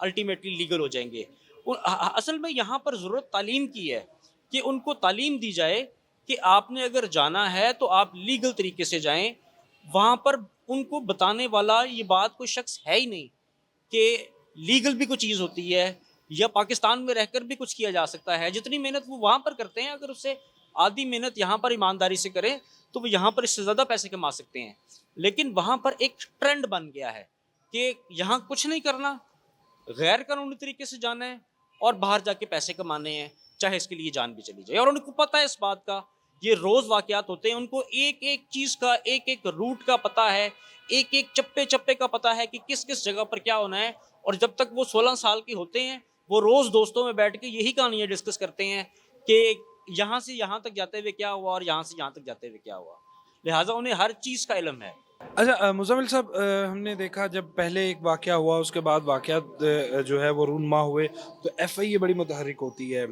Ultimately legal ہو جائیں گے. اصل میں یہاں پر ضرورت تعلیم کی ہے کہ ان کو تعلیم دی جائے کہ آپ نے اگر جانا ہے تو آپ لیگل طریقے سے جائیں. وہاں پر ان کو بتانے والا یہ بات کوئی شخص ہے ہی نہیں کہ لیگل بھی کوئی چیز ہوتی ہے یا پاکستان میں رہ کر بھی کچھ کیا جا سکتا ہے. جتنی محنت وہ وہاں پر کرتے ہیں اگر اس سے آدھی محنت یہاں پر ایمانداری سے کریں تو وہ یہاں پر اس سے زیادہ پیسے کما سکتے ہیں. لیکن وہاں پر ایک ٹرینڈ بن گیا ہے کہ یہاں کچھ نہیں کرنا, غیر قانونی طریقے سے جانا ہے اور باہر جا کے پیسے کمانے ہیں, چاہے اس کے لیے جان بھی چلی جائے. اور ان کو پتہ ہے اس بات کا, یہ روز واقعات ہوتے ہیں, ان کو ایک ایک چیز کا ایک ایک روٹ کا پتہ ہے, ایک ایک چپے چپے کا پتہ ہے کہ کس کس جگہ پر کیا ہونا ہے. اور جب تک وہ 16 سال کے ہوتے ہیں وہ روز دوستوں میں بیٹھ کے یہی کہانیاں ڈسکس کرتے ہیں کہ یہاں سے یہاں تک جاتے ہوئے کیا ہوا اور یہاں سے یہاں تک جاتے ہوئے کیا ہوا. لہٰذا انہیں ہر چیز کا علم ہے. اچھا مزمل صاحب, ہم نے دیکھا جب پہلے ایک واقعہ ہوا اس کے بعد واقعات جو ہے وہ رونما ہوئے تو ایف آئی اے بڑی متحرک ہوتی ہے.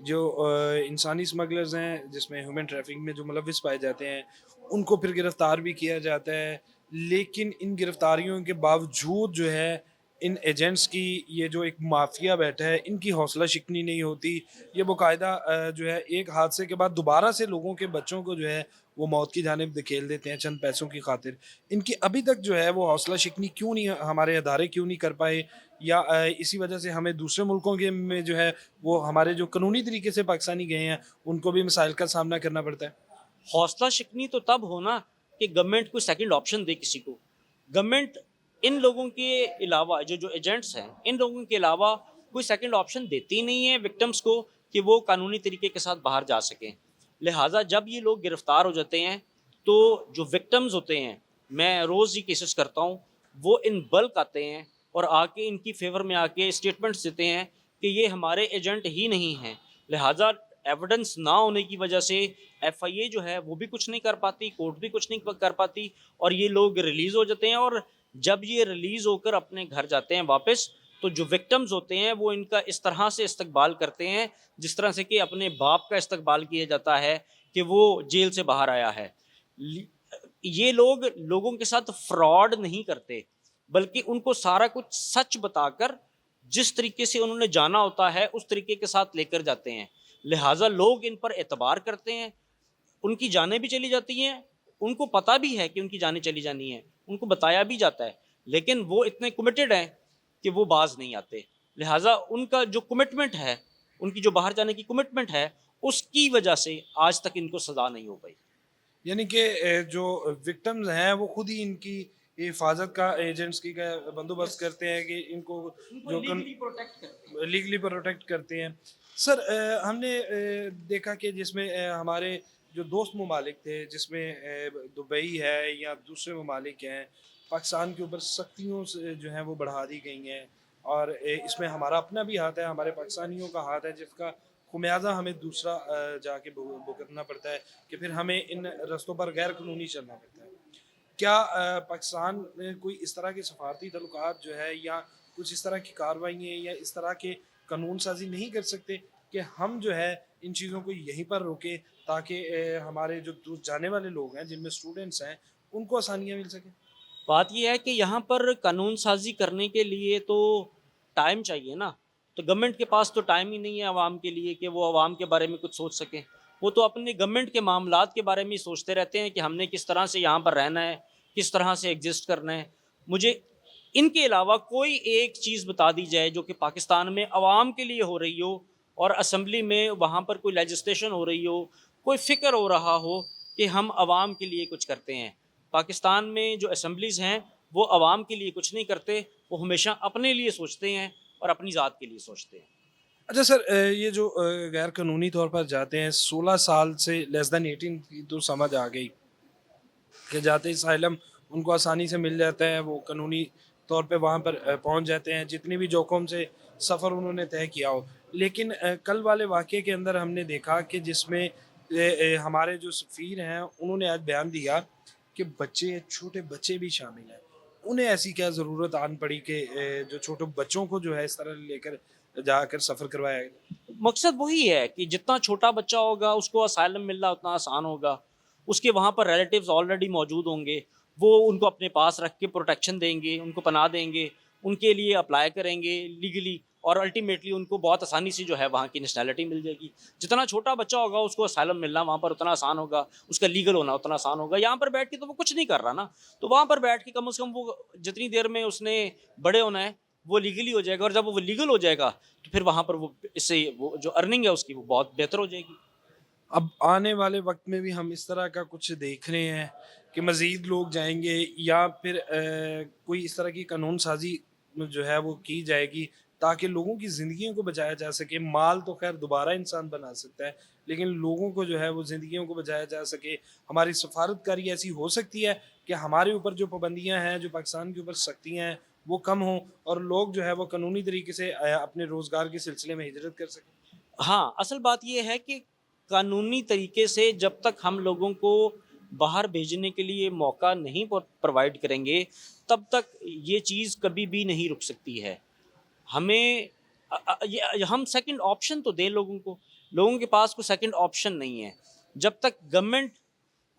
جو انسانی اسمگلرز ہیں جس میں ہیومن ٹریفکنگ میں جو ملوث پائے جاتے ہیں ان کو پھر گرفتار بھی کیا جاتا ہے, لیکن ان گرفتاریوں کے باوجود جو ہے ان ایجنٹس کی یہ جو ایک مافیا بیٹھا ہے ان کی حوصلہ شکنی نہیں ہوتی. یہ باقاعدہ جو ہے ایک حادثے کے بعد دوبارہ سے لوگوں کے بچوں کو جو ہے وہ موت کی جانب دھکیل دیتے ہیں چند پیسوں کی خاطر. ان کی ابھی تک جو ہے وہ حوصلہ شکنی کیوں نہیں, ہمارے ادارے کیوں نہیں کر پائے, یا اسی وجہ سے ہمیں دوسرے ملکوں کے میں جو ہے وہ ہمارے جو قانونی طریقے سے پاکستانی گئے ہیں ان کو بھی مسائل کا سامنا کرنا پڑتا ہے. حوصلہ شکنی تو تب ہونا کہ گورنمنٹ کو سیکنڈ آپشن دے کسی کو. گورنمنٹ ان لوگوں کے علاوہ جو ایجنٹس ہیں ان لوگوں کے علاوہ کوئی سیکنڈ آپشن دیتی نہیں ہے وکٹمس کو کہ وہ قانونی طریقے کے ساتھ باہر جا سکیں. لہٰذا جب یہ لوگ گرفتار ہو جاتے ہیں تو جو وکٹمز ہوتے ہیں, میں روز ہی کیسز کرتا ہوں, وہ ان بلک آتے ہیں اور آ کے ان کی فیور میں آ کے اسٹیٹمنٹس دیتے ہیں کہ یہ ہمارے ایجنٹ ہی نہیں ہیں. لہٰذا ایویڈنس نہ ہونے کی وجہ سے ایف آئی اے جو ہے وہ بھی کچھ نہیں کر پاتی, کورٹ بھی کچھ نہیں کر پاتی, اور یہ لوگ ریلیز ہو جاتے ہیں. اور جب یہ ریلیز ہو کر اپنے گھر جاتے ہیں واپس تو جو وکٹمز ہوتے ہیں وہ ان کا اس طرح سے استقبال کرتے ہیں جس طرح سے کہ اپنے باپ کا استقبال کیا جاتا ہے کہ وہ جیل سے باہر آیا ہے. یہ لوگ لوگوں کے ساتھ فراڈ نہیں کرتے بلکہ ان کو سارا کچھ سچ بتا کر جس طریقے سے انہوں نے جانا ہوتا ہے اس طریقے کے ساتھ لے کر جاتے ہیں. لہٰذا لوگ ان پر اعتبار کرتے ہیں, ان کی جانیں بھی چلی جاتی ہیں, ان کو پتہ بھی ہے کہ ان کی جانیں چلی جانی ہیں, ان کو بتایا بھی جاتا ہے, لیکن وہ اتنے کمیٹڈ ہیں کہ وہ باز نہیں آتے. لہٰذا ان کا جو کمٹمنٹ ہے, ان کی جو باہر جانے کی کمٹمنٹ ہے, اس کی وجہ سے آج تک ان کو سزا نہیں ہو پائی. یعنی کہ جو وکٹمز ہیں وہ خود ہی ان کی حفاظت کا ایجنٹس کی کا بندوبست کرتے ہیں کہ ان کو جو لیگلی پروٹیکٹ کرتے ہیں. سر ہم نے دیکھا کہ جس میں ہمارے جو دوست ممالک تھے جس میں دبئی ہے یا دوسرے ممالک ہیں, پاکستان کے اوپر سختیوں سے جو ہیں وہ بڑھا دی گئی ہیں, اور اس میں ہمارا اپنا بھی ہاتھ ہے, ہمارے پاکستانیوں کا ہاتھ ہے جس کا خمیازہ ہمیں دوسرا جا کے بھگتنا پڑتا ہے کہ پھر ہمیں ان رستوں پر غیر قانونی چلنا پڑتا ہے. کیا پاکستان میں کوئی اس طرح کے سفارتی تعلقات جو ہے یا کچھ اس طرح کی کارروائیاں یا اس طرح کے قانون سازی نہیں کر سکتے کہ ہم جو ہے ان چیزوں کو یہیں پر روکیں تاکہ ہمارے جو جانے والے لوگ ہیں جن میں اسٹوڈنٹس ہیں ان کو آسانیاں مل سکیں؟ بات یہ ہے کہ یہاں پر قانون سازی کرنے کے لیے تو ٹائم چاہیے نا, تو گورنمنٹ کے پاس تو ٹائم ہی نہیں ہے عوام کے لیے کہ وہ عوام کے بارے میں کچھ سوچ سکیں. وہ تو اپنے گورنمنٹ کے معاملات کے بارے میں ہی سوچتے رہتے ہیں کہ ہم نے کس طرح سے یہاں پر رہنا ہے, کس طرح سے ایگزسٹ کرنا ہے. مجھے ان کے علاوہ کوئی ایک چیز بتا دی جائے جو کہ پاکستان میں عوام کے لیے ہو رہی ہو اور اسمبلی میں وہاں پر کوئی لیجسلیشن ہو رہی ہو, کوئی فکر ہو رہا ہو کہ ہم عوام کے لیے کچھ کرتے ہیں. پاکستان میں جو اسمبلیز ہیں وہ عوام کے لیے کچھ نہیں کرتے, وہ ہمیشہ اپنے لیے سوچتے ہیں اور اپنی ذات کے لیے سوچتے ہیں. اچھا سر, یہ جو غیر قانونی طور پر جاتے ہیں 16 سال سے لیس دین 18 کی تو سمجھ آ گئی کہ جاتے اسائلم ان کو آسانی سے مل جاتا ہے, وہ قانونی طور پہ وہاں پر پہنچ جاتے ہیں جتنی بھی جوخم سے سفر انہوں نے طے کیا ہو. لیکن کل والے واقعے کے اندر ہم نے دیکھا کہ جس میں ہمارے جو سفیر ہیں انہوں نے آج بیان دیا کہ بچے, چھوٹے بچے بھی شامل ہیں. انہیں ایسی کیا ضرورت آن پڑی کہ جو چھوٹے بچوں کو جو ہے اس طرح لے کر جا کر سفر کروایا گیا؟ مقصد وہی ہے کہ جتنا چھوٹا بچہ ہوگا اس کو اسائلم ملنا اتنا آسان ہوگا, اس کے وہاں پر ریلیٹیوز آلریڈی موجود ہوں گے, وہ ان کو اپنے پاس رکھ کے پروٹیکشن دیں گے, ان کو پناہ دیں گے, ان کے لیے اپلائی کریں گے لیگلی، اور الٹیمیٹلی ان کو بہت آسانی سے جو ہے وہاں کی نیشنلٹی مل جائے گی. جتنا چھوٹا بچہ ہوگا اس کو اسائلم ملنا وہاں پر اتنا آسان ہوگا، اس کا لیگل ہونا اتنا آسان ہوگا. یہاں پر بیٹھ کے تو وہ کچھ نہیں کر رہا نا، تو وہاں پر بیٹھ کے کم از کم وہ جتنی دیر میں اس نے بڑے ہونا ہے وہ لیگلی ہو جائے گا، اور جب وہ لیگل ہو جائے گا تو پھر وہاں پر وہ اس سے وہ جو ارننگ ہے اس کی وہ بہت بہتر ہو جائے گی. اب آنے والے وقت میں بھی ہم اس طرح کا کچھ دیکھ رہے ہیں کہ مزید لوگ جائیں گے، یا پھر کوئی اس طرح کی قانون سازی جو ہے وہ کی جائے گی تاکہ لوگوں کی زندگیوں کو بچایا جا سکے. مال تو خیر دوبارہ انسان بنا سکتا ہے، لیکن لوگوں کو جو ہے وہ زندگیوں کو بچایا جا سکے. ہماری سفارت کاری ایسی ہو سکتی ہے کہ ہمارے اوپر جو پابندیاں ہیں، جو پاکستان کے اوپر سختیاں ہیں، وہ کم ہوں اور لوگ جو ہے وہ قانونی طریقے سے اپنے روزگار کے سلسلے میں ہجرت کر سکیں. ہاں، اصل بات یہ ہے کہ قانونی طریقے سے جب تک ہم لوگوں کو باہر بھیجنے کے لیے موقع نہیں پرووائڈ کریں گے تب تک یہ چیز کبھی بھی نہیں رک سکتی ہے. ہمیں ہم سیکنڈ آپشن تو دیں لوگوں کو، لوگوں کے پاس کوئی سیکنڈ آپشن نہیں ہے. جب تک گورنمنٹ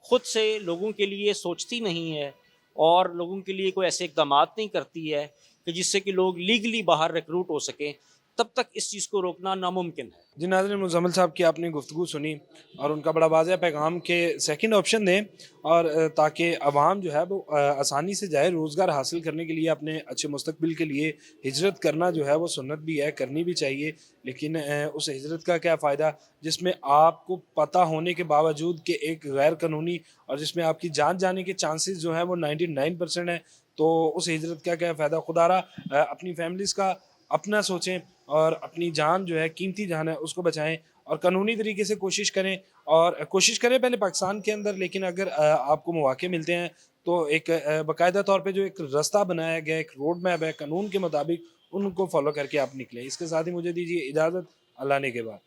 خود سے لوگوں کے لیے سوچتی نہیں ہے اور لوگوں کے لیے کوئی ایسے اقدامات نہیں کرتی ہے کہ جس سے کہ لوگ لیگلی باہر ریکروٹ ہو سکیں، تب تک اس چیز کو روکنا ناممکن ہے. جی ناظرین، مزمل صاحب کی آپ نے گفتگو سنی اور ان کا بڑا واضح پیغام کہ سیکنڈ آپشن دیں، اور تاکہ عوام جو ہے وہ آسانی سے جائے. روزگار حاصل کرنے کے لیے اپنے اچھے مستقبل کے لیے ہجرت کرنا جو ہے وہ سنت بھی ہے، کرنی بھی چاہیے. لیکن اس ہجرت کا کیا فائدہ جس میں آپ کو پتہ ہونے کے باوجود کہ ایک غیر قانونی اور جس میں آپ کی جان جانے کے چانسز جو ہیں وہ 99% ہیں. تو اس ہجرت کا کیا فائدہ؟ خدا را اپنی فیملیز کا اپنا سوچیں اور اپنی جان جو ہے، قیمتی جان ہے، اس کو بچائیں اور قانونی طریقے سے کوشش کریں. اور کوشش کریں پہلے پاکستان کے اندر، لیکن اگر آپ کو مواقع ملتے ہیں تو ایک باقاعدہ طور پہ جو ایک رستہ بنایا گیا، ایک روڈ میپ ہے قانون کے مطابق، ان کو فالو کر کے آپ نکلیں. اس کے ساتھ ہی مجھے دیجیے اجازت. اللہ نے کے بعد.